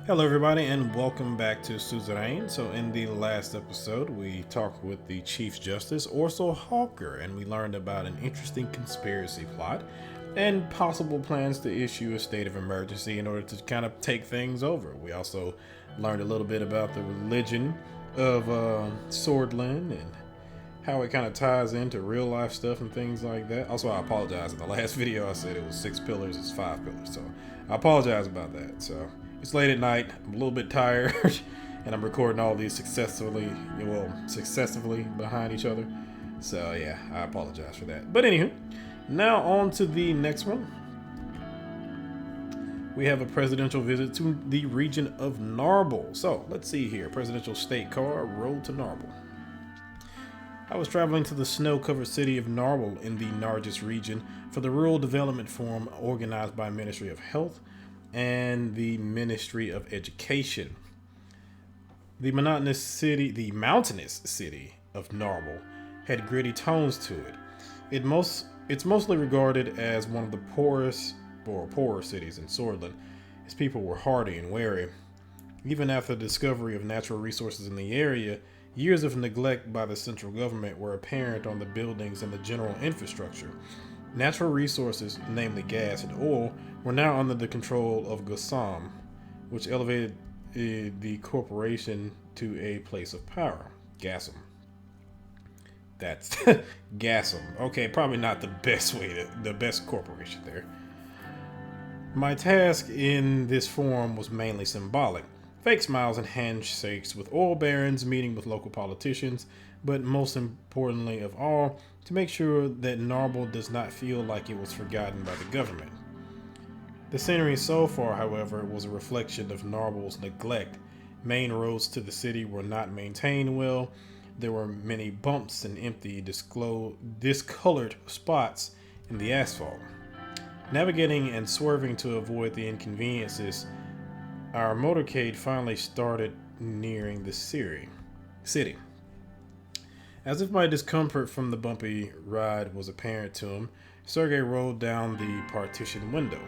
Hello, everybody, and welcome back to Suzerain. So, in the last episode, we talked with the Chief Justice, Orso Hawker, and we learned about an interesting conspiracy plot and possible plans to issue a state of emergency in order to kind of take things over. We also learned a little bit about the religion of Sordland and how it kind of ties into real life stuff and things like that. Also, I apologize. In the last video, I said it was 6 pillars, it's 5 pillars. So, I apologize about that. So, it's late at night. I'm a little bit tired, and I'm recording all these successively behind each other. So yeah, I apologize for that. But anywho, now on to the next one. We have a presidential visit to the region of Narble. So let's see here. Presidential state car, road to Narble. I was traveling to the snow-covered city of Narble in the Nargis region for the Rural Development Forum organized by Ministry of Health and the Ministry of Education. The mountainous city of Narble had gritty tones to it. It's mostly regarded as one of the poorer cities in Sordland. Its people were hardy and wary. Even after the discovery of natural resources in the area, years of neglect by the central government were apparent on the buildings and the general infrastructure. Natural resources, namely gas and oil, were now under the control of Gossam, which elevated the corporation to a place of power. Gassam. That's Gassam. Okay, probably not the best corporation there. My task in this forum was mainly symbolic. Fake smiles and handshakes with oil barons, meeting with local politicians, but most importantly of all, to make sure that Narble does not feel like it was forgotten by the government. The scenery so far, however, was a reflection of Narble's neglect. Main roads to the city were not maintained well. There were many bumps and empty, discolored spots in the asphalt. Navigating and swerving to avoid the inconveniences, our motorcade finally started nearing the city. As if my discomfort from the bumpy ride was apparent to him, Sergei rolled down the partition window.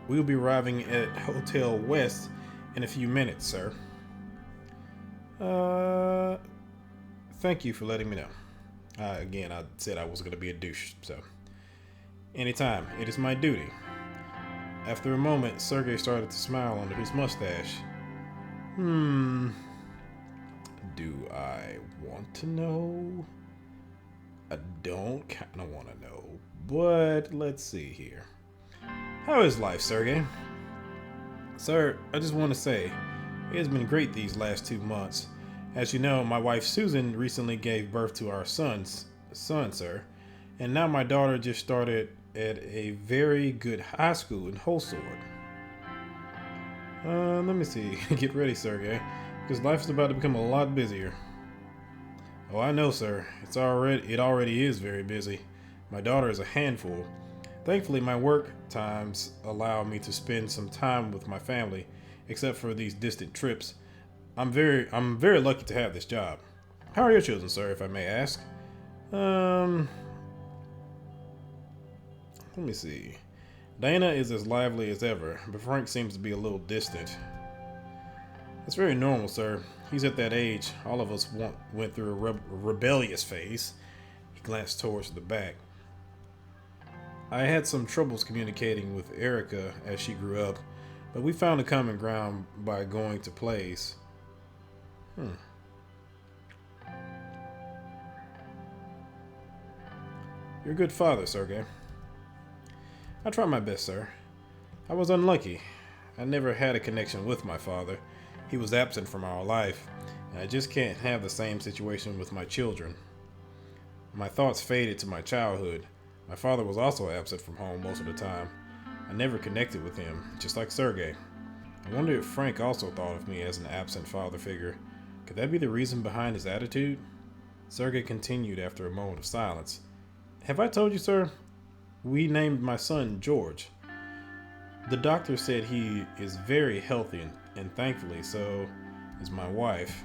"We'll be arriving at Hotel West in a few minutes, sir." Thank you for letting me know. Again, I said I was going to be a douche, so. Anytime, it is my duty. After a moment, Sergei started to smile under his mustache. Do I want to know? I don't kind of want to know, but let's see here. How is life, Sergei? Sir, I just want to say, it has been great these last 2 months. As you know, my wife Susan recently gave birth to our son, sir, and now my daughter just started at a very good high school in Holsword. Let me see. Get ready, Sergei, because life is about to become a lot busier. Oh, I know, sir. It already is very busy. My daughter is a handful. Thankfully, my work times allow me to spend some time with my family, except for these distant trips. I'm very lucky to have this job. How are your children, sir, if I may ask? Let me see. Dana is as lively as ever, but Frank seems to be a little distant. That's very normal, sir. He's at that age. All of us went through a rebellious phase. He glanced towards the back. I had some troubles communicating with Erica as she grew up, but we found a common ground by going to plays. You're a good father, Sergei. I try my best, sir. I was unlucky. I never had a connection with my father. He was absent from our life, and I just can't have the same situation with my children. My thoughts faded to my childhood. My father was also absent from home most of the time. I never connected with him, just like Sergei. I wonder if Frank also thought of me as an absent father figure. Could that be the reason behind his attitude? Sergei continued after a moment of silence. Have I told you, sir? We named my son George. The doctor said he is very healthy, and thankfully so is my wife.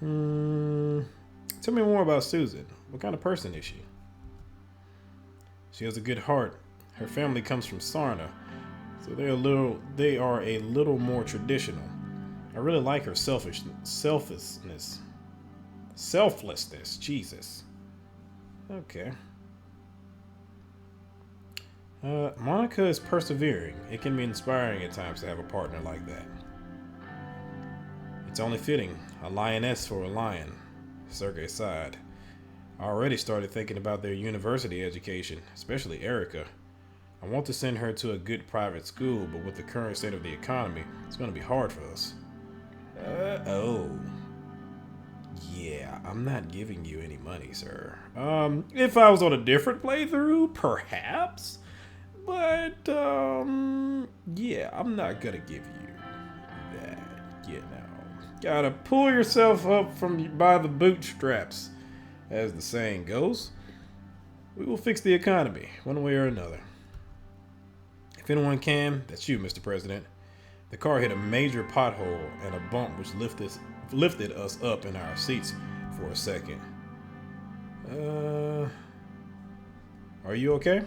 Tell me more about Susan. What kind of person is she? She has a good heart. Her family comes from Sarna, So they are a little more traditional. I really like her selflessness. Jesus. Okay. Monica is persevering. It can be inspiring at times to have a partner like that. It's only fitting. A lioness for a lion. Sergei sighed. I already started thinking about their university education, especially Erica. I want to send her to a good private school, but with the current state of the economy, it's going to be hard for us. Oh. Yeah, I'm not giving you any money, sir. If I was on a different playthrough, perhaps. But, yeah, I'm not gonna give you that, you know. Gotta pull yourself up by the bootstraps, as the saying goes. We will fix the economy, one way or another. If anyone can, that's you, Mr. President. The car hit a major pothole and a bump which lifted us up in our seats for a second. Are you okay?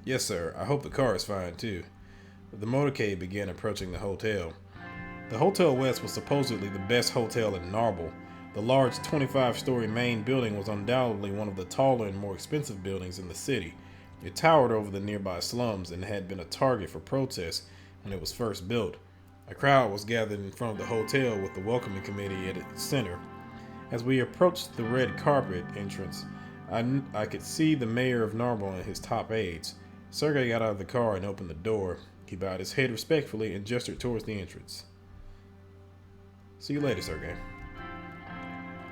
Yes, sir. I hope the car is fine, too. The motorcade began approaching the hotel. The Hotel West was supposedly the best hotel in Narble. The large 25-story main building was undoubtedly one of the taller and more expensive buildings in the city. It towered over the nearby slums and had been a target for protests when it was first built. A crowd was gathered in front of the hotel with the welcoming committee at its center. As we approached the red carpet entrance, I could see the mayor of Narble and his top aides. Sergei got out of the car and opened the door. He bowed his head respectfully and gestured towards the entrance. See you later, Sergei.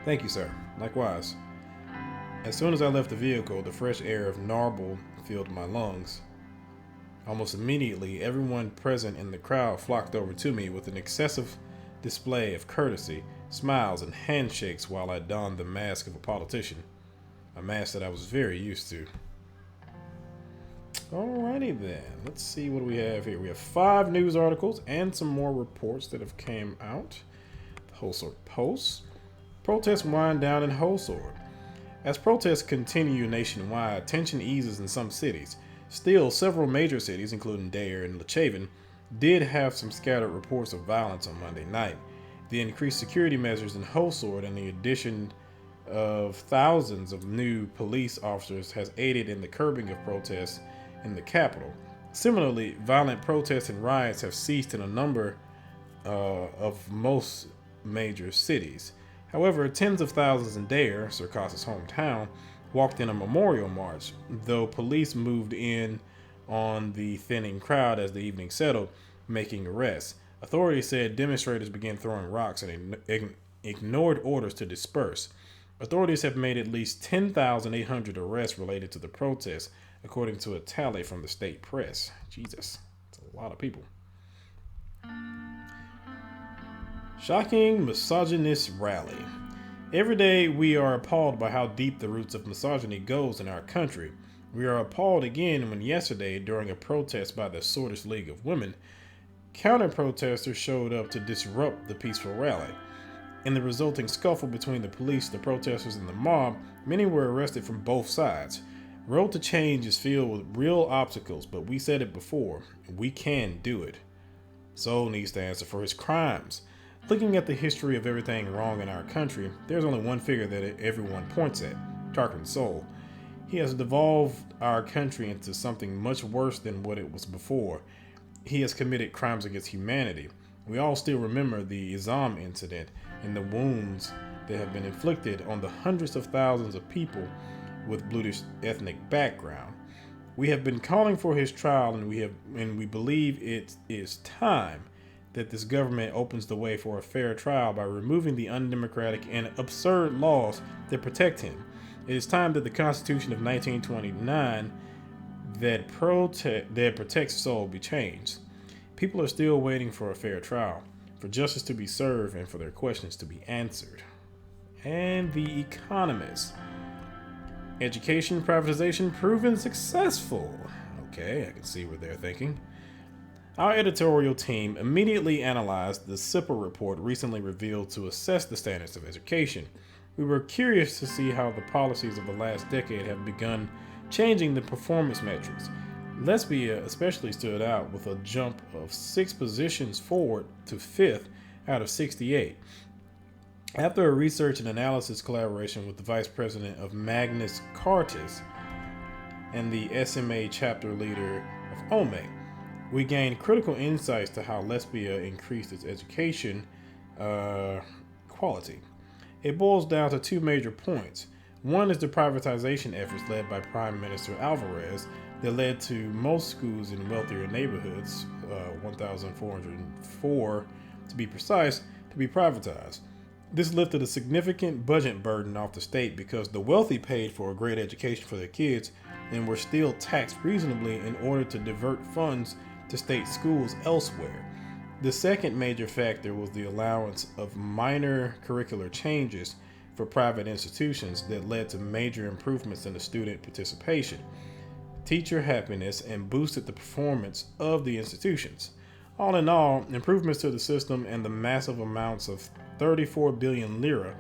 Thank you, sir. Likewise. As soon as I left the vehicle, the fresh air of Narble filled my lungs. Almost immediately, everyone present in the crowd flocked over to me with an excessive display of courtesy, smiles, and handshakes while I donned the mask of a politician. A mask that I was very used to. Alrighty then, let's see what we have here. We have 5 news articles and some more reports that have came out. The Wholesword Post. Protests wind down in Wholesword. As protests continue nationwide, tension eases in some cities. Still, several major cities, including Dare and Lechaven, did have some scattered reports of violence on Monday night. The increased security measures in Wholesword and the addition of thousands of new police officers has aided in the curbing of protests in the capital. Similarly, violent protests and riots have ceased in a number of most major cities. However, tens of thousands in Dare, Circassia's hometown, walked in a memorial march, though police moved in on the thinning crowd as the evening settled, making arrests. Authorities said demonstrators began throwing rocks and ignored orders to disperse. Authorities have made at least 10,800 arrests related to the protests, according to a tally from the state press. Jesus, that's a lot of people. Shocking misogynist rally. Every day we are appalled by how deep the roots of misogyny goes in our country. We are appalled again when yesterday, during a protest by the Swordist League of Women, counter-protesters showed up to disrupt the peaceful rally. In the resulting scuffle between the police, the protesters, and the mob, many were arrested from both sides. Road to change is filled with real obstacles, but we said it before, we can do it. Sol needs to answer for his crimes. Looking at the history of everything wrong in our country, there's only one figure that everyone points at, Tarquin Sol. He has devolved our country into something much worse than what it was before. He has committed crimes against humanity. We all still remember the Izam incident and the wounds that have been inflicted on the hundreds of thousands of people with Bluish ethnic background. We have been calling for his trial, and we believe it is time that this government opens the way for a fair trial by removing the undemocratic and absurd laws that protect him. It is time that the Constitution of 1929 that protects Sol be changed. People are still waiting for a fair trial, for justice to be served, and for their questions to be answered. And The Economist. Education privatization proven successful. Okay, I can see what they're thinking. Our editorial team immediately analyzed the SIPA report recently revealed to assess the standards of education. We were curious to see how the policies of the last decade have begun changing the performance metrics. Lesbia especially stood out with a jump of 6 positions forward to 5th out of 68. After a research and analysis collaboration with the vice president of Magnus Cartus and the SMA chapter leader of OMEC, we gained critical insights to how Lesbia increased its education quality. It boils down to 2 major points. One is the privatization efforts led by Prime Minister Alvarez that led to most schools in wealthier neighborhoods, 1,404 to be precise, to be privatized. This lifted a significant budget burden off the state because the wealthy paid for a great education for their kids and were still taxed reasonably in order to divert funds to state schools elsewhere. The second major factor was the allowance of minor curricular changes for private institutions that led to major improvements in the student participation, teacher happiness, and boosted the performance of the institutions. All in all, improvements to the system and the massive amounts of 34 billion lira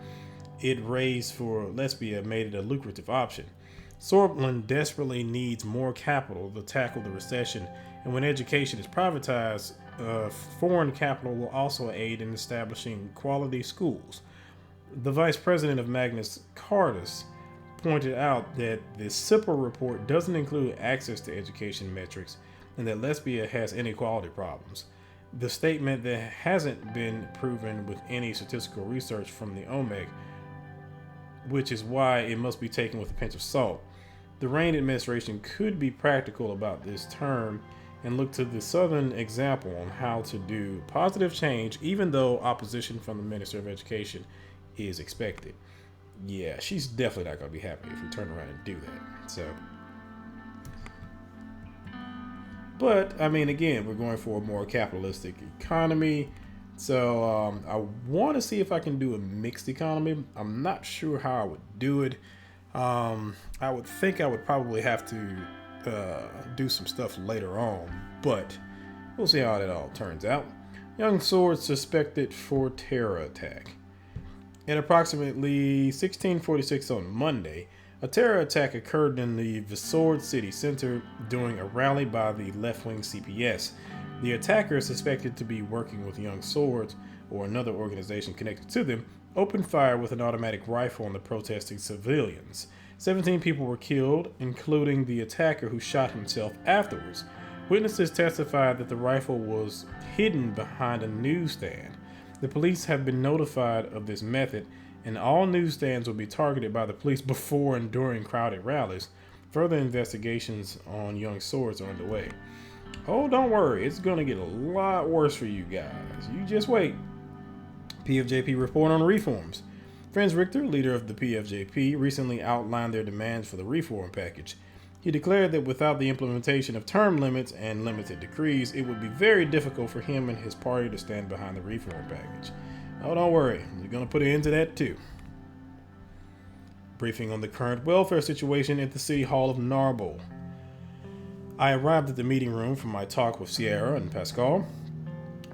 it raised for Lesbia made it a lucrative option. Sordland desperately needs more capital to tackle the recession, and when education is privatized, foreign capital will also aid in establishing quality schools. The vice president of Magnus Cartus pointed out that the SIPA report doesn't include access to education metrics and that Lesbia has inequality problems. The statement that hasn't been proven with any statistical research from the OMEC, which is why it must be taken with a pinch of salt. The Rain administration could be practical about this term and look to the Southern example on how to do positive change, even though opposition from the Minister of Education is expected. Yeah, she's definitely not going to be happy if we turn around and do that. So, but I mean, again, we're going for a more capitalistic economy. So I want to see if I can do a mixed economy. I'm not sure how I would do it. I would think I would probably have to do some stuff later on, but we'll see how that all turns out. Young Sword suspected for terror attack. At approximately 1646 on Monday, a terror attack occurred in the Visord city center during a rally by the left-wing CPS. The attacker, suspected to be working with Young Swords or another organization connected to them, opened fire with an automatic rifle on the protesting civilians. 17 people were killed, including the attacker who shot himself afterwards. Witnesses testified that the rifle was hidden behind a newsstand. The police have been notified of this method, and all newsstands will be targeted by the police before and during crowded rallies. Further investigations on Young Swords are underway. Oh, don't worry, it's going to get a lot worse for you guys. You just wait. PFJP report on reforms. Franz Richter, leader of the PFJP, recently outlined their demands for the reform package. He declared that without the implementation of term limits and limited decrees, it would be very difficult for him and his party to stand behind the reform package. Oh, don't worry, you're going to put an end to that too. Briefing on the current welfare situation at the City Hall of Narble. I arrived at the meeting room for my talk with Sierra and Pascal.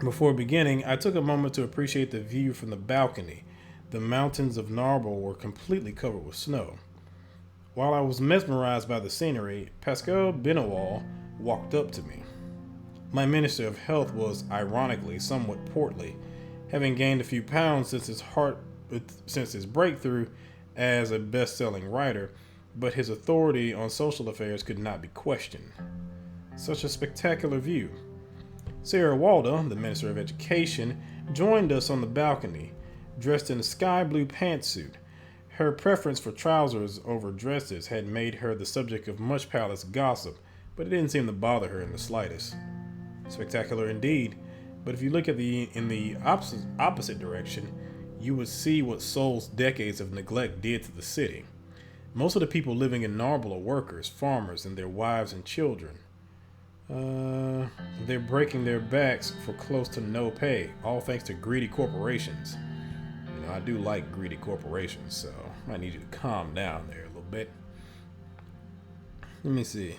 Before beginning, I took a moment to appreciate the view from the balcony. The mountains of Narble were completely covered with snow. While I was mesmerized by the scenery, Pascal Benawal walked up to me. My Minister of Health was, ironically, somewhat portly, having gained a few pounds since his breakthrough as a best-selling writer, but his authority on social affairs could not be questioned. Such a spectacular view. Sarah Walda, the Minister of Education, joined us on the balcony, dressed in a sky blue pantsuit. Her preference for trousers over dresses had made her the subject of much palace gossip, but it didn't seem to bother her in the slightest. Spectacular indeed, but if you look at in the opposite direction, you would see what Seoul's decades of neglect did to the city. Most of the people living in Narble are workers, farmers, and their wives and children. They're breaking their backs for close to no pay, all thanks to greedy corporations. You know, I do like greedy corporations, so I need you to calm down there a little bit. Let me see.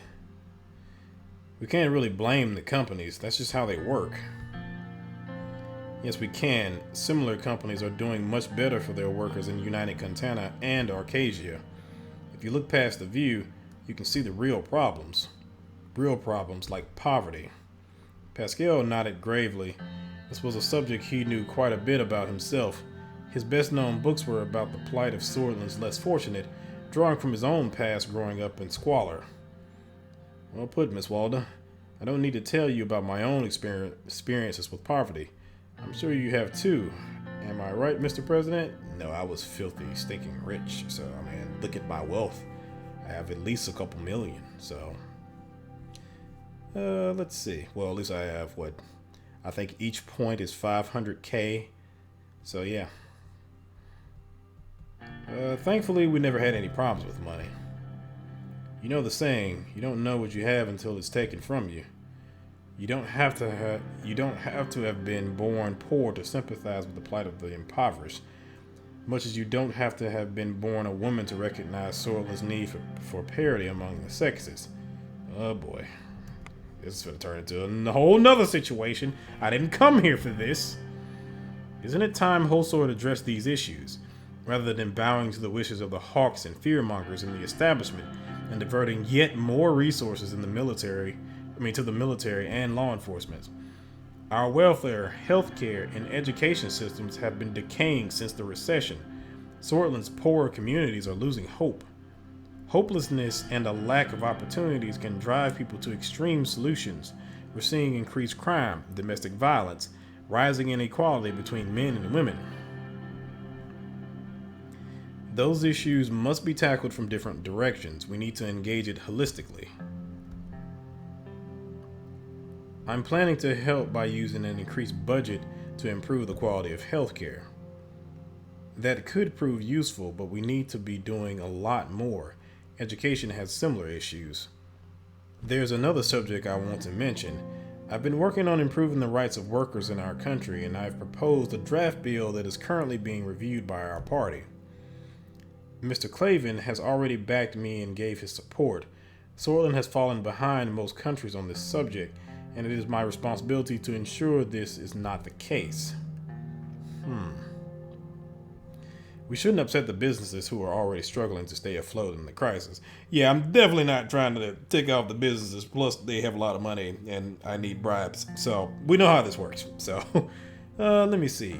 We can't really blame the companies. That's just how they work. Yes, we can. Similar companies are doing much better for their workers in United Cantana and Arcasia. If you look past the view, you can see the real problems. real problems like poverty. Pascal nodded gravely. This was a subject he knew quite a bit about himself. His best-known books were about the plight of Sordland's less fortunate, drawing from his own past growing up in squalor. Well put, Miss Walda. I don't need to tell you about my own experiences with poverty. I'm sure you have too. Am I right, Mr. President? No, I was filthy, stinking rich. So, I mean, look at my wealth. I have at least a couple million, so... let's see. Well, at least I have, what? I think each point is 500K. So, yeah. Thankfully, we never had any problems with money. You know the saying, you don't know what you have until it's taken from you. You don't have to have been born poor to sympathize with the plight of the impoverished, much as you don't have to have been born a woman to recognize Sordland's need for parity among the sexes. Oh boy. This is going to turn into a whole nother situation. I didn't come here for this. Isn't it time Holsword addressed these issues, rather than bowing to the wishes of the hawks and fearmongers in the establishment and diverting yet more resources to the military and law enforcement? Our welfare, healthcare, and education systems have been decaying since the recession. Sordland's poorer communities are losing hope. Hopelessness and a lack of opportunities can drive people to extreme solutions. We're seeing increased crime, domestic violence, rising inequality between men and women. Those issues must be tackled from different directions. We need to engage it holistically. I'm planning to help by using an increased budget to improve the quality of healthcare. That could prove useful, but we need to be doing a lot more. Education has similar issues. There's another subject I want to mention. I've been working on improving the rights of workers in our country, and I've proposed a draft bill that is currently being reviewed by our party. Mr. Clavin has already backed me and gave his support. Sordland has fallen behind most countries on this subject, and it is my responsibility to ensure this is not the case. We shouldn't upset the businesses who are already struggling to stay afloat in the crisis. Yeah, I'm definitely not trying to take off the businesses, plus they have a lot of money and I need bribes. So, we know how this works. So, let me see.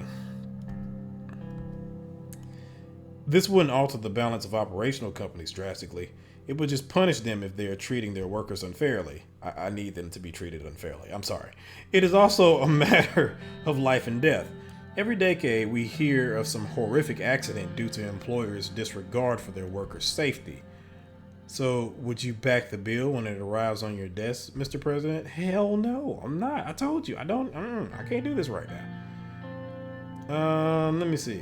This wouldn't alter the balance of operational companies drastically. It would just punish them if they are treating their workers unfairly. I need them to be treated unfairly. I'm sorry. It is also a matter of life and death. Every decade, we hear of some horrific accident due to employers' disregard for their workers' safety. So, would you back the bill when it arrives on your desk, Mr. President? Hell no, I'm not. I told you, I can't do this right now. Let me see.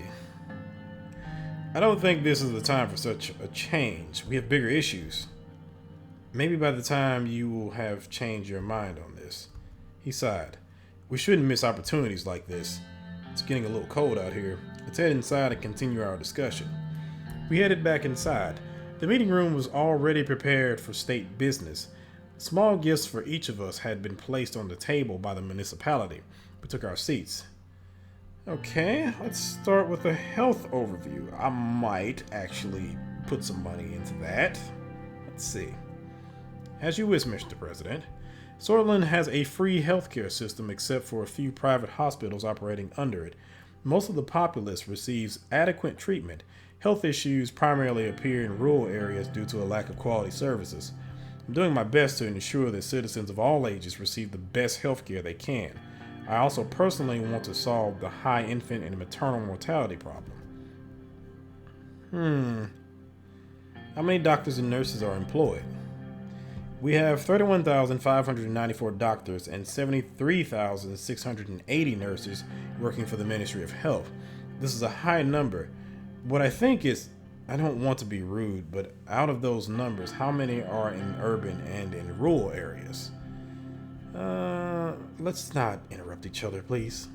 I don't think this is the time for such a change. We have bigger issues. Maybe by the time you will have changed your mind on this. He sighed. We shouldn't miss opportunities like this. It's getting a little cold out here. Let's head inside and continue our discussion. We headed back inside. The meeting room was already prepared for state business. Small gifts for each of us had been placed on the table by the municipality. We took our seats. Okay, let's start with a health overview. I might actually put some money into that. Let's see. As you wish, Mr. President. Swordland has a free healthcare system except for a few private hospitals operating under it. Most of the populace receives adequate treatment. Health issues primarily appear in rural areas due to a lack of quality services. I'm doing my best to ensure that citizens of all ages receive the best healthcare they can. I also personally want to solve the high infant and maternal mortality problem. How many doctors and nurses are employed? We have 31,594 doctors and 73,680 nurses working for the Ministry of Health. This is a high number. What I think is, I don't want to be rude, but out of those numbers, how many are in urban and in rural areas? Let's not interrupt each other, please.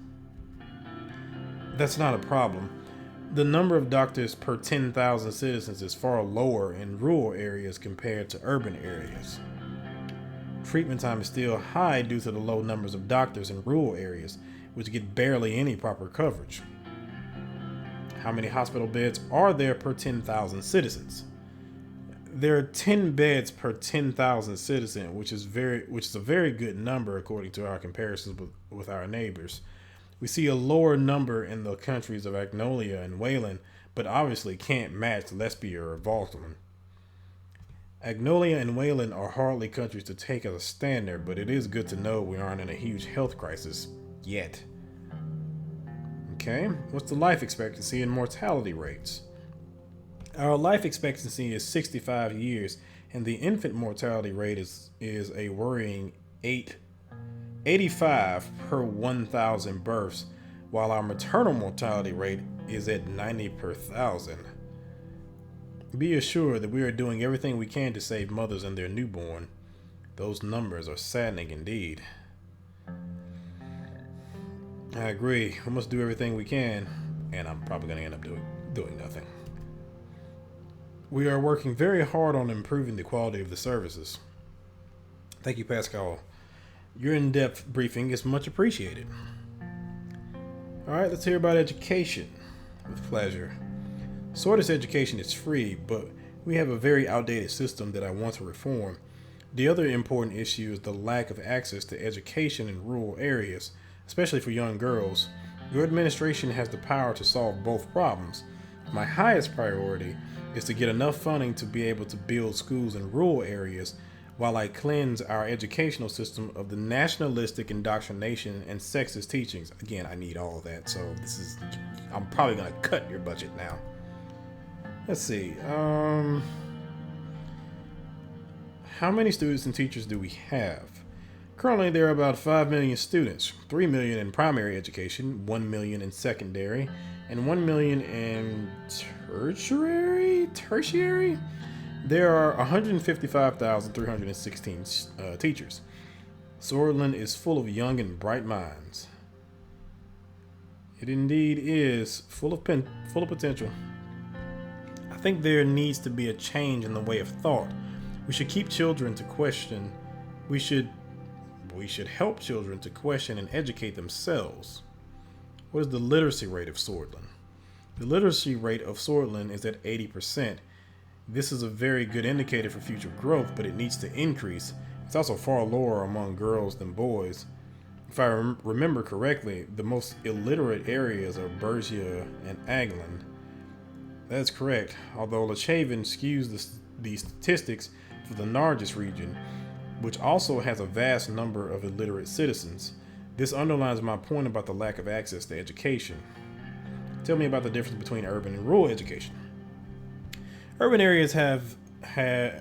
That's not a problem. The number of doctors per 10,000 citizens is far lower in rural areas compared to urban areas. Treatment time is still high due to the low numbers of doctors in rural areas, which get barely any proper coverage. How many hospital beds are there per 10,000 citizens? There are 10 beds per 10,000 citizens, which is a very good number according to our comparisons with our neighbors. We see a lower number in the countries of Agnolia and Wayland, but obviously can't match Lesbia or Voltland. Agnolia and Wayland are hardly countries to take as a standard, but it is good to know we aren't in a huge health crisis yet. Okay, what's the life expectancy and mortality rates? Our life expectancy is 65 years, and the infant mortality rate is a worrying 85 per 1,000 births, while our maternal mortality rate is at 90 per 1,000. Be assured that we are doing everything we can to save mothers and their newborn. Those numbers are saddening indeed. I agree. We must do everything we can, and I'm probably going to end up doing nothing. We are working very hard on improving the quality of the services. Thank you, Pascal. Your in-depth briefing is much appreciated. All right, let's hear about education. With pleasure. Sordis education is free, but we have a very outdated system that I want to reform. The other important issue is the lack of access to education in rural areas, especially for young girls. Your administration has the power to solve both problems. My highest priority is to get enough funding to be able to build schools in rural areas while I cleanse our educational system of the nationalistic indoctrination and sexist teachings. Again, I need all of that, so I'm probably going to cut your budget now. Let's see. How many students and teachers do we have? Currently, there are about 5 million students, 3 million in primary education, 1 million in secondary, and 1 million in tertiary? There are 155,316 teachers. Swordland is full of young and bright minds. It indeed is full of potential. I think there needs to be a change in the way of thought. We should keep children to question. We should help children to question and educate themselves. What is the literacy rate of Swordland? The literacy rate of Swordland is at 80%. This is a very good indicator for future growth, but it needs to increase. It's also far lower among girls than boys. If I remember correctly, the most illiterate areas are Bergia and Agland. That's correct, although Lechaven skews the statistics for the Nargis region, which also has a vast number of illiterate citizens. This underlines my point about the lack of access to education. Tell me about the difference between urban and rural education. Urban areas have 3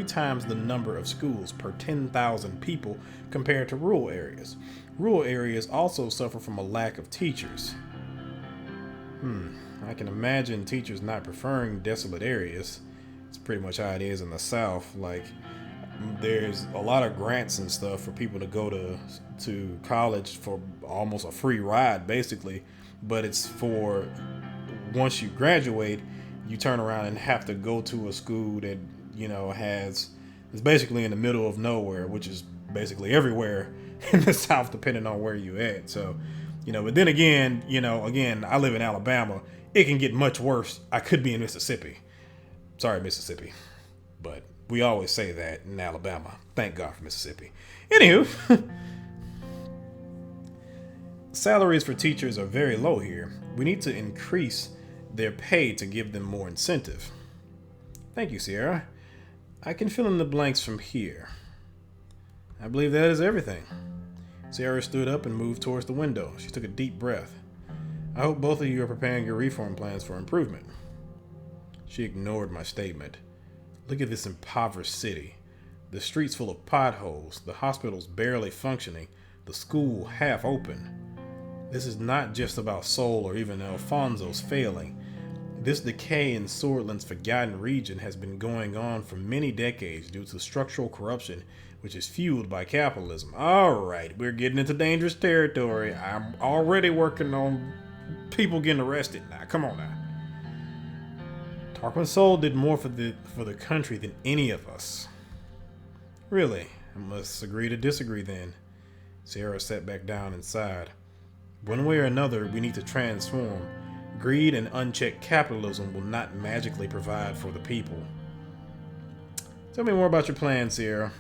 times the number of schools per 10,000 people compared to rural areas. Rural areas also suffer from a lack of teachers. I can imagine teachers not preferring desolate areas. It's pretty much how it is in the South. Like, there's a lot of grants and stuff for people to go to college for almost a free ride, basically. But it's for once you graduate, you turn around and have to go to a school that, is basically in the middle of nowhere, which is basically everywhere in the South, depending on where you at. So, but then again, I live in Alabama. It can get much worse. I could be in Mississippi. Sorry, Mississippi. But we always say that in Alabama. Thank God for Mississippi. Anywho, salaries for teachers are very low here. We need to increase their pay to give them more incentive. Thank you, Sierra. I can fill in the blanks from here. I believe that is everything. Sierra stood up and moved towards the window. She took a deep breath. I hope both of you are preparing your reform plans for improvement. She ignored my statement. Look at this impoverished city. The streets full of potholes, the hospitals barely functioning, the school half open. This is not just about Sol or even Alfonso's failing. This decay in Swordland's forgotten region has been going on for many decades due to structural corruption, which is fueled by capitalism. Alright, we're getting into dangerous territory. I'm already working on people getting arrested now. Come on now. Tarquin Sol did more for the country than any of us. Really? I must agree to disagree then. Sierra sat back down and sighed. One way or another, we need to transform. Greed and unchecked capitalism will not magically provide for the people. Tell me more about your plans, Sierra.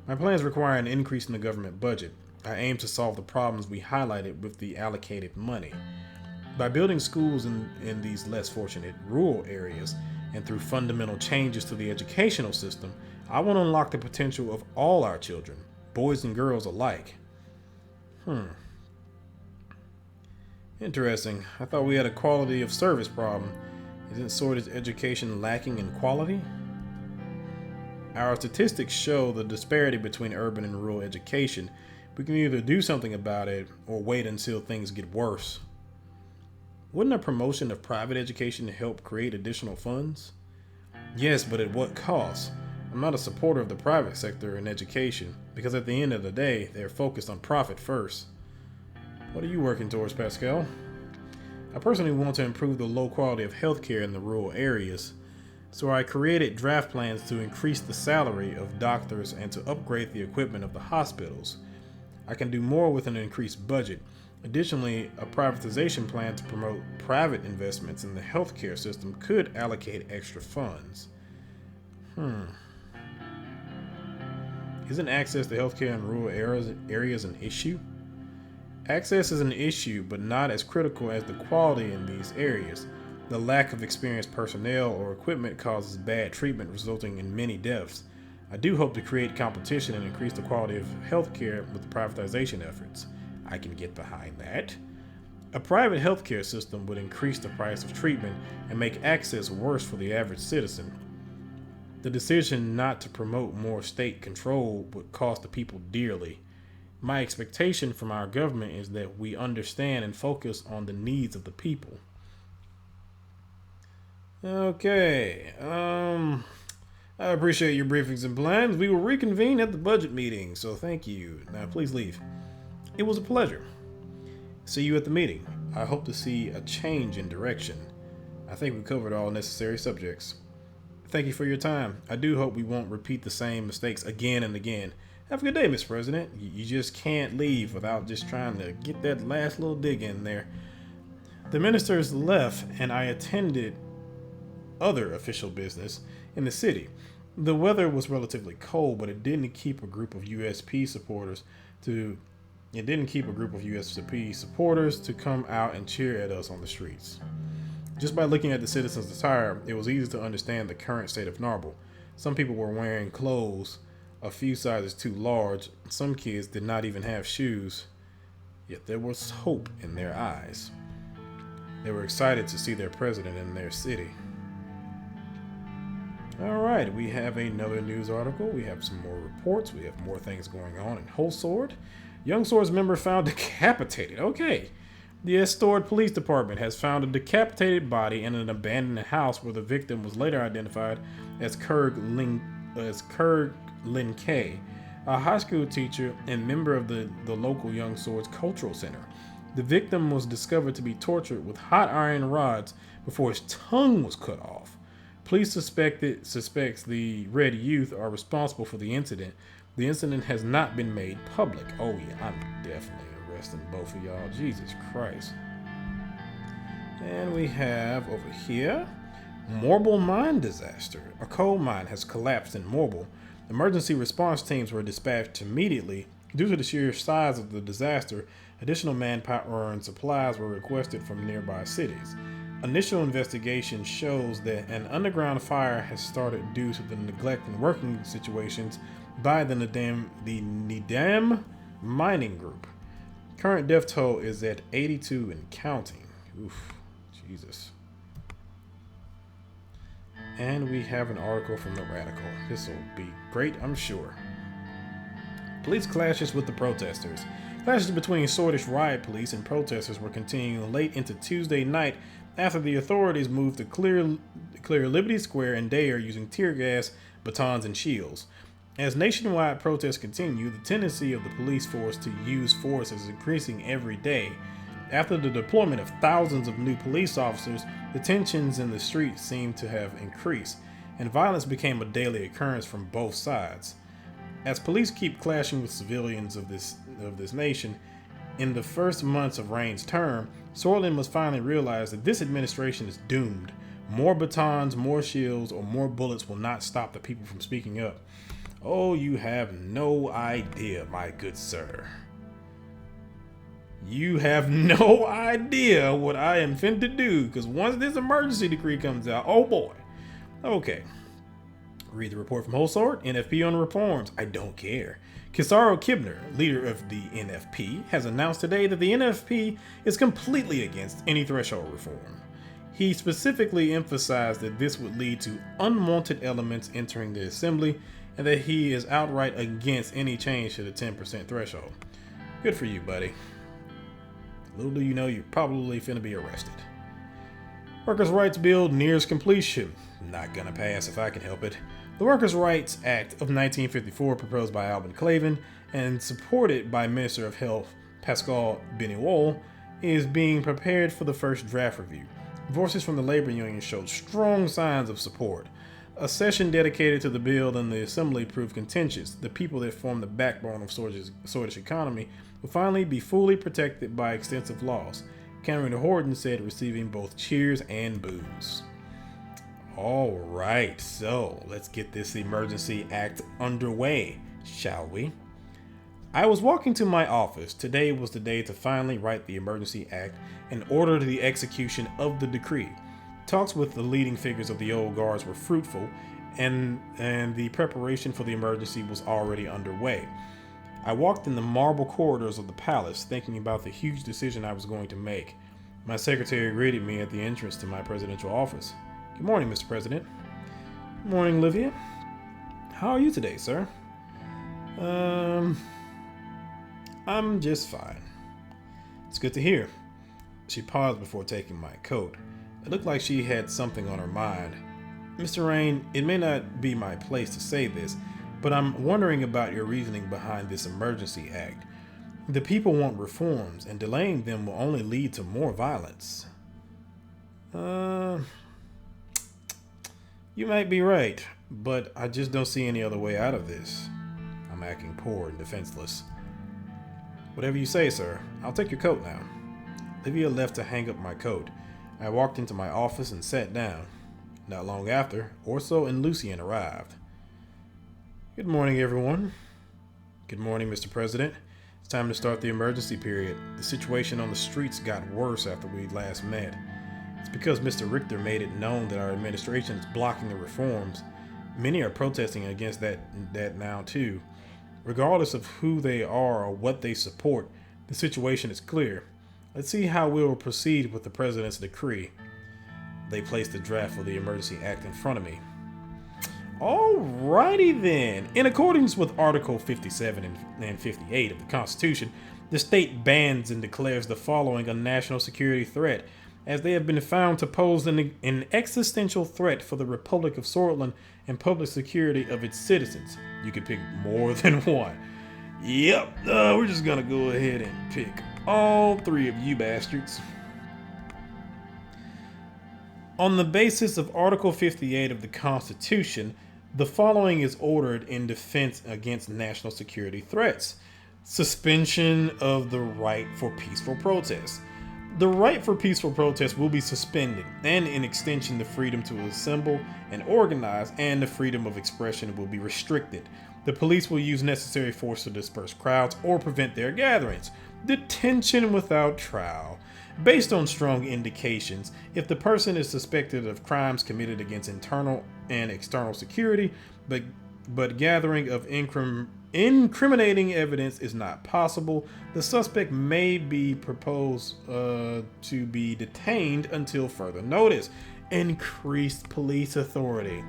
My plans require an increase in the government budget. I aim to solve the problems we highlighted with the allocated money. By building schools in these less fortunate rural areas and through fundamental changes to the educational system, I want to unlock the potential of all our children, boys and girls alike. Interesting. I thought we had a quality of service problem. Isn't Sword's education lacking in quality? Our statistics show the disparity between urban and rural education. We can either do something about it or wait until things get worse. Wouldn't a promotion of private education help create additional funds? Yes, but at what cost? I'm not a supporter of the private sector in education because at the end of the day, they're focused on profit first. What are you working towards, Pascal? I personally want to improve the low quality of healthcare in the rural areas, so I created draft plans to increase the salary of doctors and to upgrade the equipment of the hospitals. I can do more with an increased budget. Additionally, a privatization plan to promote private investments in the healthcare system could allocate extra funds. Isn't access to healthcare in rural areas an issue? Access is an issue, but not as critical as the quality in these areas. The lack of experienced personnel or equipment causes bad treatment, resulting in many deaths. I do hope to create competition and increase the quality of healthcare with the privatization efforts. I can get behind that. A private healthcare system would increase the price of treatment and make access worse for the average citizen. The decision not to promote more state control would cost the people dearly. My expectation from our government is that we understand and focus on the needs of the people. Okay, I appreciate your briefings and plans. We will reconvene at the budget meeting, so thank you. Now please leave. It was a pleasure. See you at the meeting. I hope to see a change in direction. I think we covered all necessary subjects. Thank you for your time. I do hope we won't repeat the same mistakes again and again. Have a good day, Mr. President. You just can't leave without just trying to get that last little dig in there. The ministers left and I attended other official business in the city. The weather was relatively cold, but it didn't keep a group of USP supporters to come out and cheer at us on the streets. Just by looking at the citizens' attire, it was easy to understand the current state of Narble. Some people were wearing clothes a few sizes too large. Some kids did not even have shoes, yet there was hope in their eyes. They were excited to see their president in their city. All right, we have another news article. We have some more reports. We have more things going on in Whole Sword. Young Sword's member found decapitated. Okay. The Sword Police Department has found a decapitated body in an abandoned house where the victim was later identified as Kurg Lin K, a high school teacher and member of the local Young Swords Cultural Center. The victim was discovered to be tortured with hot iron rods before his tongue was cut off. Police suspects the Red Youth are responsible for the incident. The incident has not been made public. Oh yeah, I'm definitely arresting both of y'all. Jesus Christ. And we have over here, Morble mine disaster. A coal mine has collapsed in Morble. Emergency response teams were dispatched immediately. Due to the sheer size of the disaster, additional manpower and supplies were requested from nearby cities. Initial investigation shows that an underground fire has started due to the neglect and working situations by the Nidam mining group. Current death toll is at 82 and counting. Oof, Jesus. And we have an article from The Radical. This will be great, I'm sure. Police clashes with the protesters. Clashes between Swordish riot police and protesters were continuing late into Tuesday night after the authorities moved to clear Liberty Square and Dare using tear gas, batons, and shields. As nationwide protests continue, the tendency of the police force to use force is increasing every day. After the deployment of thousands of new police officers, the tensions in the streets seem to have increased, and violence became a daily occurrence from both sides. As police keep clashing with civilians of this nation, In the first months of Rain's term, Sordland must finally realize that this administration is doomed. More batons, more shields, or more bullets will not stop the people from speaking up. Oh, you have no idea, my good sir. You have no idea what I am fin to do, because once this emergency decree comes out, oh boy. Okay. Read the report from Holsort, NFP on reforms. I don't care. Kisaro Kibner, leader of the NFP, has announced today that the NFP is completely against any threshold reform. He specifically emphasized that this would lead to unwanted elements entering the assembly and that he is outright against any change to the 10% threshold. Good for you, buddy. Little do you know, you're probably finna be arrested. Workers' Rights Bill nears completion. Not gonna pass if I can help it. The Workers' Rights Act of 1954, proposed by Alvin Clavin and supported by Minister of Health Pascal Beniwol, is being prepared for the first draft review. Voices from the labor union showed strong signs of support. A session dedicated to the bill in the assembly proved contentious. The people that form the backbone of Swedish economy will finally be fully protected by extensive laws. Cameron Horton said, receiving both cheers and boos. All right, so let's get this Emergency Act underway, shall we? I was walking to my office. Today was the day to finally write the Emergency Act and order the execution of the decree. Talks with the leading figures of the old guards were fruitful, and the preparation for the emergency was already underway. I walked in the marble corridors of the palace, thinking about the huge decision I was going to make. My secretary greeted me at the entrance to my presidential office. Good morning, Mr. President. Good morning, Livia. How are you today, sir? I'm just fine. It's good to hear. She paused before taking my coat. It looked like she had something on her mind. Mr. Rain, it may not be my place to say this, but I'm wondering about your reasoning behind this Emergency Act. The people want reforms, and delaying them will only lead to more violence. You might be right, but I just don't see any other way out of this. I'm acting poor and defenseless. Whatever you say, sir. I'll take your coat now. Livia left to hang up my coat. I walked into my office and sat down. Not long after, Orso and Lucien arrived. Good morning, everyone. Good morning, Mr. President. It's time to start the emergency period. The situation on the streets got worse after we last met. It's because Mr. Richter made it known that our administration is blocking the reforms. Many are protesting against that now too. Regardless of who they are or what they support, the situation is clear. Let's see how we will proceed with the president's decree. They placed the draft for the Emergency Act in front of me. Alrighty then. In accordance with Article 57 and 58 of the Constitution, the state bans and declares the following a national security threat, as they have been found to pose an existential threat for the Republic of Sordland and public security of its citizens. You can pick more than one. Yep, we're just gonna go ahead and pick all three of you bastards. On the basis of Article 58 of the Constitution, the following is ordered in defense against national security threats. Suspension of the right for peaceful protest. The right for peaceful protest will be suspended, and in extension, the freedom to assemble and organize and the freedom of expression will be restricted. The police will use necessary force to disperse crowds or prevent their gatherings. Detention without trial. Based on strong indications, if the person is suspected of crimes committed against internal and external security, but gathering of incriminating evidence is not possible, the suspect may be proposed to be detained until further notice. Increased police authority.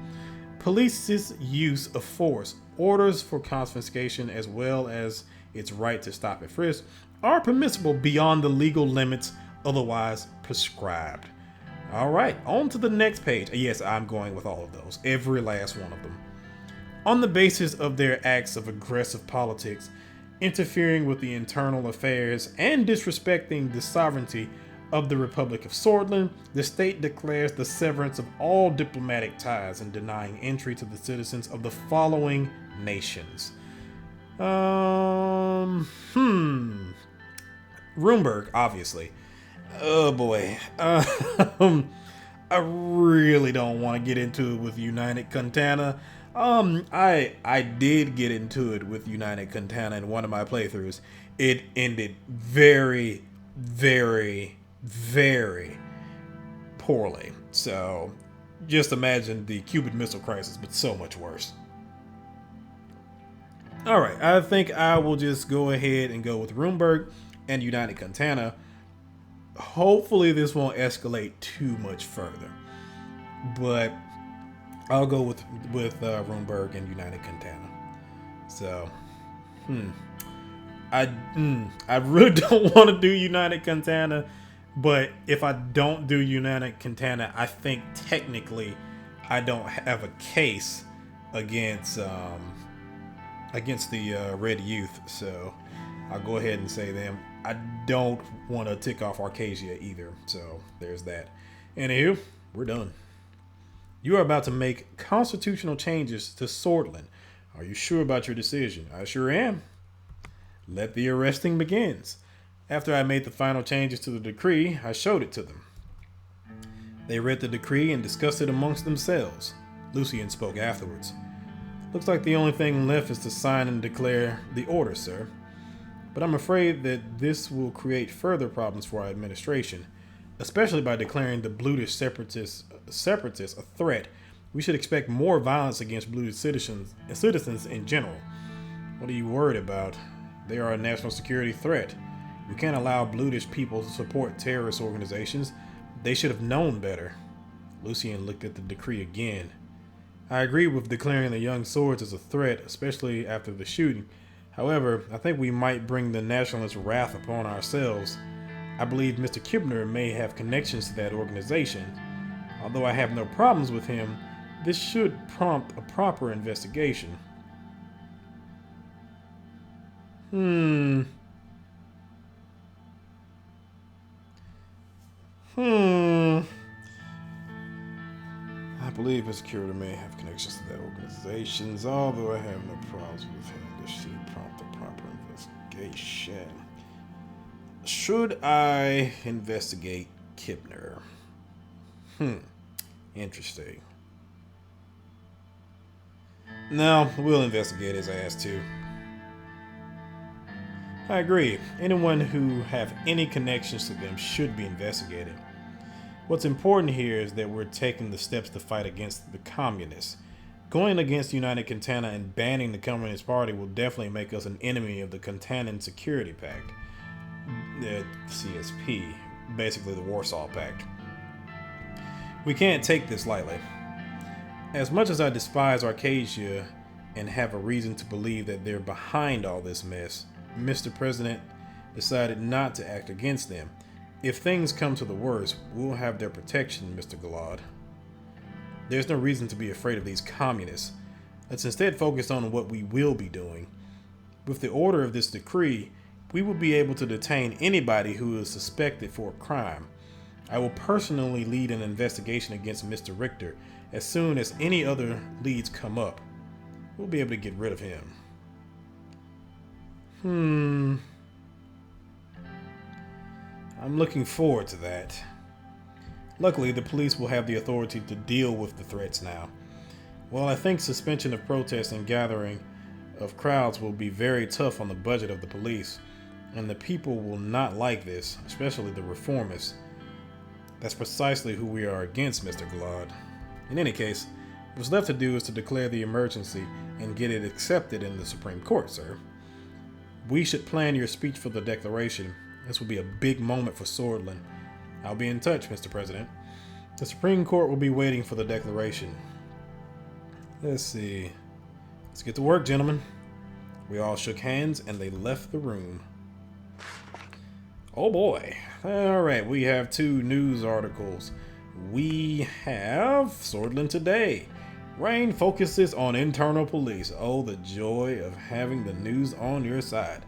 Police's use of force, orders for confiscation, as well as its right to stop and frisk, are permissible beyond the legal limits otherwise prescribed. All right, on to the next page. Yes, I'm going with all of those, every last one of them. On the basis of their acts of aggressive politics, interfering with the internal affairs, and disrespecting the sovereignty of the Republic of Sordland, the state declares the severance of all diplomatic ties and denying entry to the citizens of the following nations. Runeberg, obviously. Oh boy. I really don't want to get into it with United Contana. I did get into it with United Contana in one of my playthroughs. It ended very, very, very poorly. So just imagine the Cuban Missile Crisis, but so much worse. Alright, I think I will just go ahead and go with Runeberg and United Contana. Hopefully this won't escalate too much further. But I'll go with Runeberg and United Contana. So, I really don't want to do United Contana, but if I don't do United Contana, I think technically I don't have a case against the Red Youth. So I'll go ahead and say them. I don't want to tick off Arcasia either. So there's that. Anywho, we're done. You are about to make constitutional changes to Sordland. Are you sure about your decision? I sure am. Let the arresting begins. After I made the final changes to the decree, I showed it to them. They read the decree and discussed it amongst themselves. Lucian spoke afterwards. Looks like the only thing left is to sign and declare the order, sir. But I'm afraid that this will create further problems for our administration, especially by declaring the Blutish separatists a threat. We should expect more violence against Blutish citizens in general. What are you worried about? They are a national security threat. We can't allow Blutish people to support terrorist organizations. They should have known better. Lucian looked at the decree again. I agree with declaring the young swords as a threat, especially after the shooting. However, I think we might bring the nationalist wrath upon ourselves. I believe Mr. Kibner may have connections to that organization. Although I have no problems with him, this should prompt a proper investigation. I believe Mr. Kibner may have connections to that organization, although I have no problems with him. This should prompt a proper investigation. Should I investigate Kibner? Interesting. No, we'll investigate as I asked to. I agree. Anyone who have any connections to them should be investigated. What's important here is that we're taking the steps to fight against the communists. Going against United Contana and banning the Communist Party will definitely make us an enemy of the Contanan Security Pact. The CSP, basically the Warsaw Pact. We can't take this lightly. As much as I despise Arcasia and have a reason to believe that they're behind all this mess, Mr. President decided not to act against them. If things come to the worst, we'll have their protection, Mr. Galad. There's no reason to be afraid of these communists. Let's instead focus on what we will be doing. With the order of this decree, we will be able to detain anybody who is suspected for a crime. I will personally lead an investigation against Mr. Richter. As soon as any other leads come up, we'll be able to get rid of him. I'm looking forward to that. Luckily, the police will have the authority to deal with the threats now. While I think suspension of protests and gathering of crowds will be very tough on the budget of the police, and the people will not like this, especially the reformists. That's precisely who we are against, Mr. Galad. In any case, what's left to do is to declare the emergency and get it accepted in the Supreme Court, sir. We should plan your speech for the declaration. This will be a big moment for Swordland. I'll be in touch, Mr. President. The Supreme Court will be waiting for the declaration. Let's see. Let's get to work, gentlemen. We all shook hands and they left the room. Oh boy. Alright, we have 2 news articles. We have Swordland Today. Rain focuses on internal police. Oh, the joy of having the news on your side.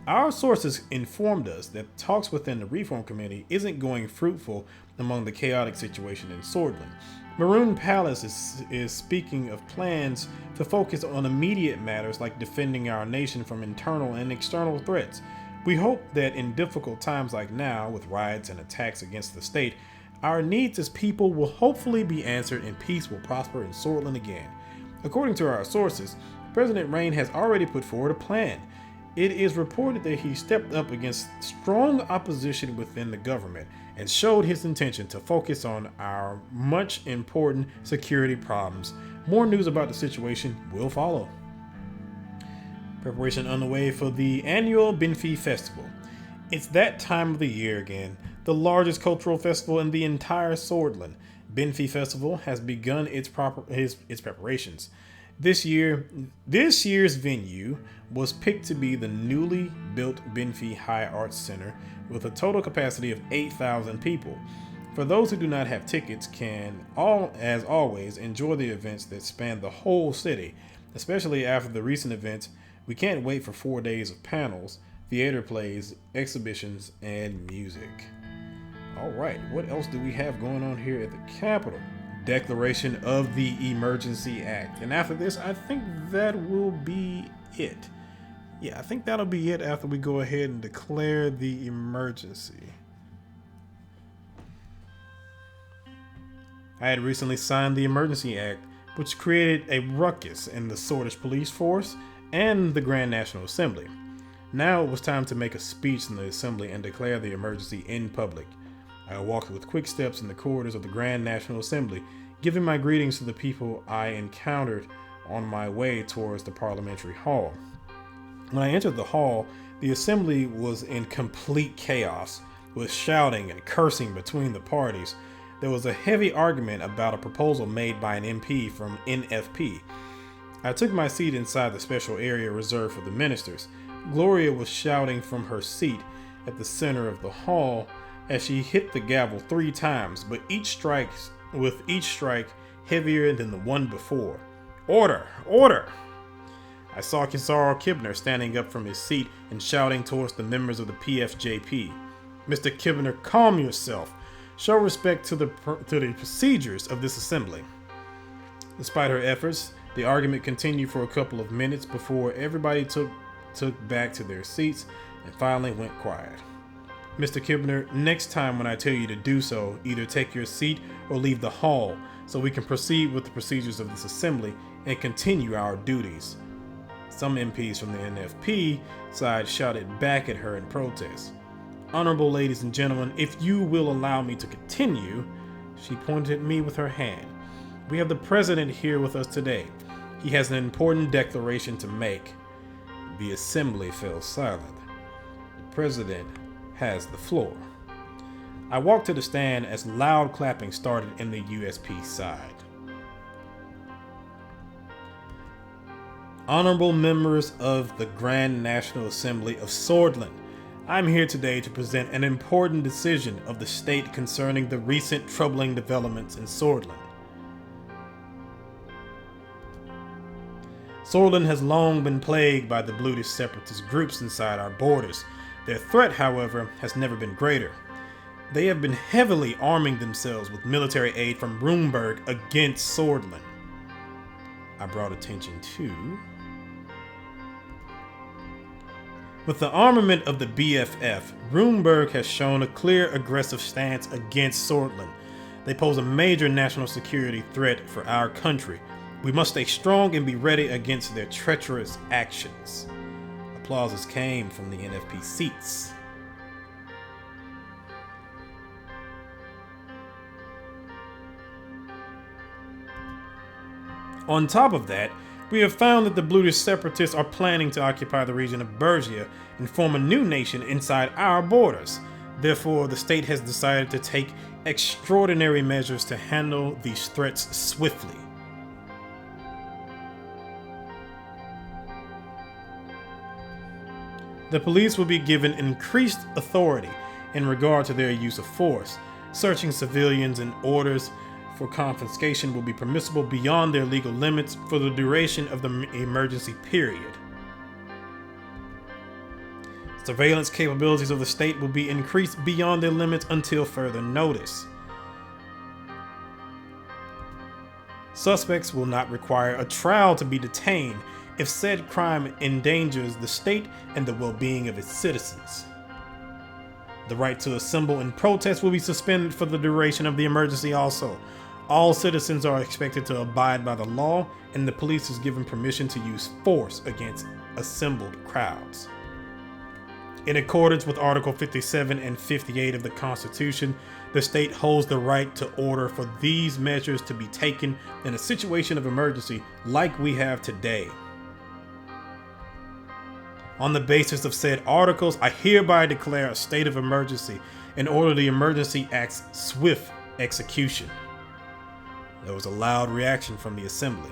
Our sources informed us that talks within the Reform Committee isn't going fruitful among the chaotic situation in Swordland. Maroon Palace is speaking of plans to focus on immediate matters like defending our nation from internal and external threats. We hope that in difficult times like now, with riots and attacks against the state, our needs as people will hopefully be answered and peace will prosper in Sordland again. According to our sources, President Rain has already put forward a plan. It is reported that he stepped up against strong opposition within the government and showed his intention to focus on our much important security problems. More news about the situation will follow. Preparation underway for the annual Binfi Festival. It's that time of the year again, the largest cultural festival in the entire Swordland. Binfi Festival has begun its preparations. This year's venue was picked to be the newly built Binfi High Arts Center with a total capacity of 8,000 people. For those who do not have tickets, can as always enjoy the events that span the whole city, especially after the recent events. We can't wait for 4 days of panels, theater plays, exhibitions, and music. All right, what else do we have going on here at the Capitol? Declaration of the Emergency Act. And after this, I think that will be it. Yeah, I think that'll be it after we go ahead and declare the emergency. I had recently signed the Emergency Act, which created a ruckus in the Swordish police force and the Grand National Assembly. Now it was time to make a speech in the assembly and declare the emergency in public. I walked with quick steps in the corridors of the Grand National Assembly, giving my greetings to the people I encountered on my way towards the Parliamentary Hall. When I entered the hall, the assembly was in complete chaos, with shouting and cursing between the parties. There was a heavy argument about a proposal made by an MP from NFP. I took my seat inside the special area reserved for the ministers. Gloria was shouting from her seat at the center of the hall as she hit the gavel 3 times, but each strike heavier than the one before. Order! Order! I saw Kisaro Kibner standing up from his seat and shouting towards the members of the PFJP. Mr. Kibner, calm yourself. Show respect to the procedures of this assembly. Despite her efforts, the argument continued for a couple of minutes before everybody took back to their seats and finally went quiet. Mr. Kibner, next time when I tell you to do so, either take your seat or leave the hall so we can proceed with the procedures of this assembly and continue our duties. Some MPs from the NFP side shouted back at her in protest. Honorable ladies and gentlemen, if you will allow me to continue, she pointed at me with her hand. We have the president here with us today. He has an important declaration to make. The assembly fell silent. The president has the floor. I walked to the stand as loud clapping started in the USP side. Honorable members of the Grand National Assembly of Swordland, I'm here today to present an important decision of the state concerning the recent troubling developments in Swordland. Swordland has long been plagued by the bloodish separatist groups inside our borders. Their threat, however, has never been greater. They have been heavily arming themselves with military aid from Runeberg against Swordland. I brought attention to... With the armament of the BFF, Runeberg has shown a clear aggressive stance against Swordland. They pose a major national security threat for our country. We must stay strong and be ready against their treacherous actions. Applauses came from the NFP seats. On top of that, we have found that the Blutish separatists are planning to occupy the region of Bergia and form a new nation inside our borders. Therefore, the state has decided to take extraordinary measures to handle these threats swiftly. The police will be given increased authority in regard to their use of force. Searching civilians and orders for confiscation will be permissible beyond their legal limits for the duration of the emergency period. Surveillance capabilities of the state will be increased beyond their limits until further notice. Suspects will not require a trial to be detained if said crime endangers the state and the well-being of its citizens. The right to assemble and protest will be suspended for the duration of the emergency also. All citizens are expected to abide by the law, and the police is given permission to use force against assembled crowds. In accordance with Article 57 and 58 of the Constitution, the state holds the right to order for these measures to be taken in a situation of emergency like we have today. On the basis of said articles, I hereby declare a state of emergency and order the Emergency Act's swift execution. There was a loud reaction from the assembly.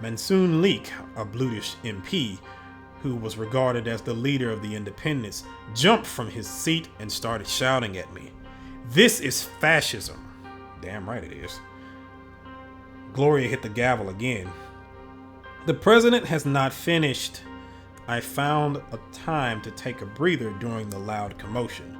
Mansoon Leek, a Blutish MP, who was regarded as the leader of the independents, jumped from his seat and started shouting at me. "This is fascism." Damn right it is. Gloria hit the gavel again. "The president has not finished." I found a time to take a breather during the loud commotion.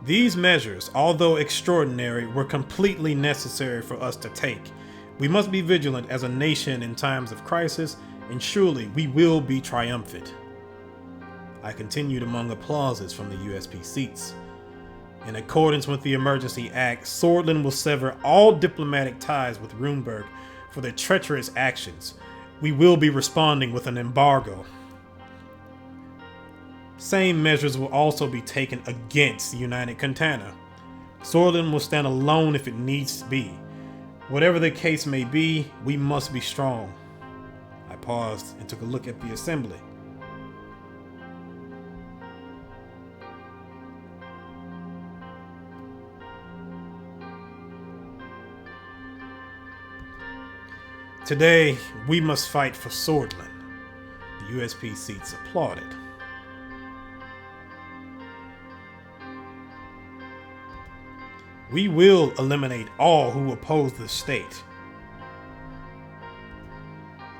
These measures, although extraordinary, were completely necessary for us to take. We must be vigilant as a nation in times of crisis, and surely we will be triumphant. I continued among applauses from the USP seats. In accordance with the Emergency Act, Sordland will sever all diplomatic ties with Runeberg for their treacherous actions. We will be responding with an embargo. Same measures will also be taken against United Contana. Sordland will stand alone if it needs to be. Whatever the case may be, we must be strong. I paused and took a look at the assembly. Today, we must fight for Swordland. The USP seats applauded. We will eliminate all who oppose the state.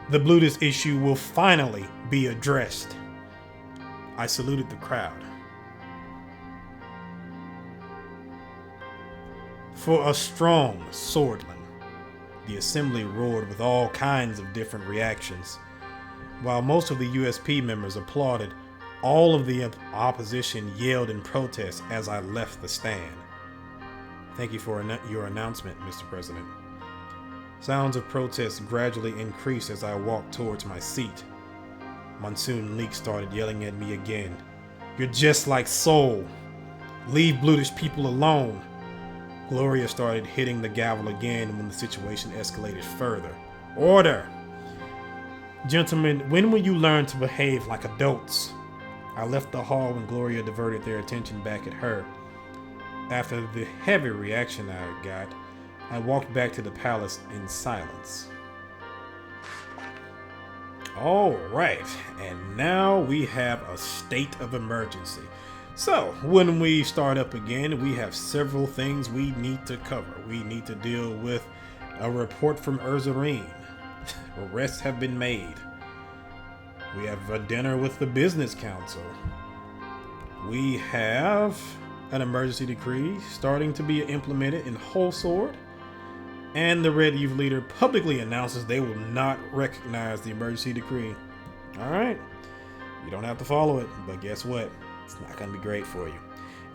The Blutish issue will finally be addressed. I saluted the crowd. For a strong Swordland. The assembly roared with all kinds of different reactions. While most of the USP members applauded, all of the opposition yelled in protest as I left the stand. Thank you for your announcement, Mr. President. Sounds of protest gradually increased as I walked towards my seat. Mansoon Leek started yelling at me again. "You're just like Soul. Leave Blutish people alone." Gloria started hitting the gavel again when the situation escalated further. "Order! Gentlemen, when will you learn to behave like adults?" I left the hall when Gloria diverted their attention back at her. After the heavy reaction I got, I walked back to the palace in silence. Alright, and now we have a state of emergency. So, when we start up again, we have several things we need to cover. We need to deal with a report from Suzerain. Arrests have been made. We have a dinner with the Business Council. We have an emergency decree starting to be implemented in Whole Sword. And the Red Youth leader publicly announces they will not recognize the emergency decree. Alright, you don't have to follow it, but guess what? It's not going to be great for you.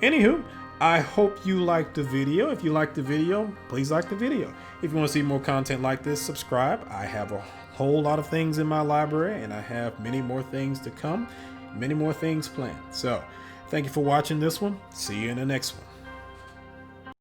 Anywho, I hope you liked the video. If you liked the video, please like the video. If you want to see more content like this, subscribe. I have a whole lot of things in my library, and I have many more things to come, many more things planned. So, thank you for watching this one. See you in the next one.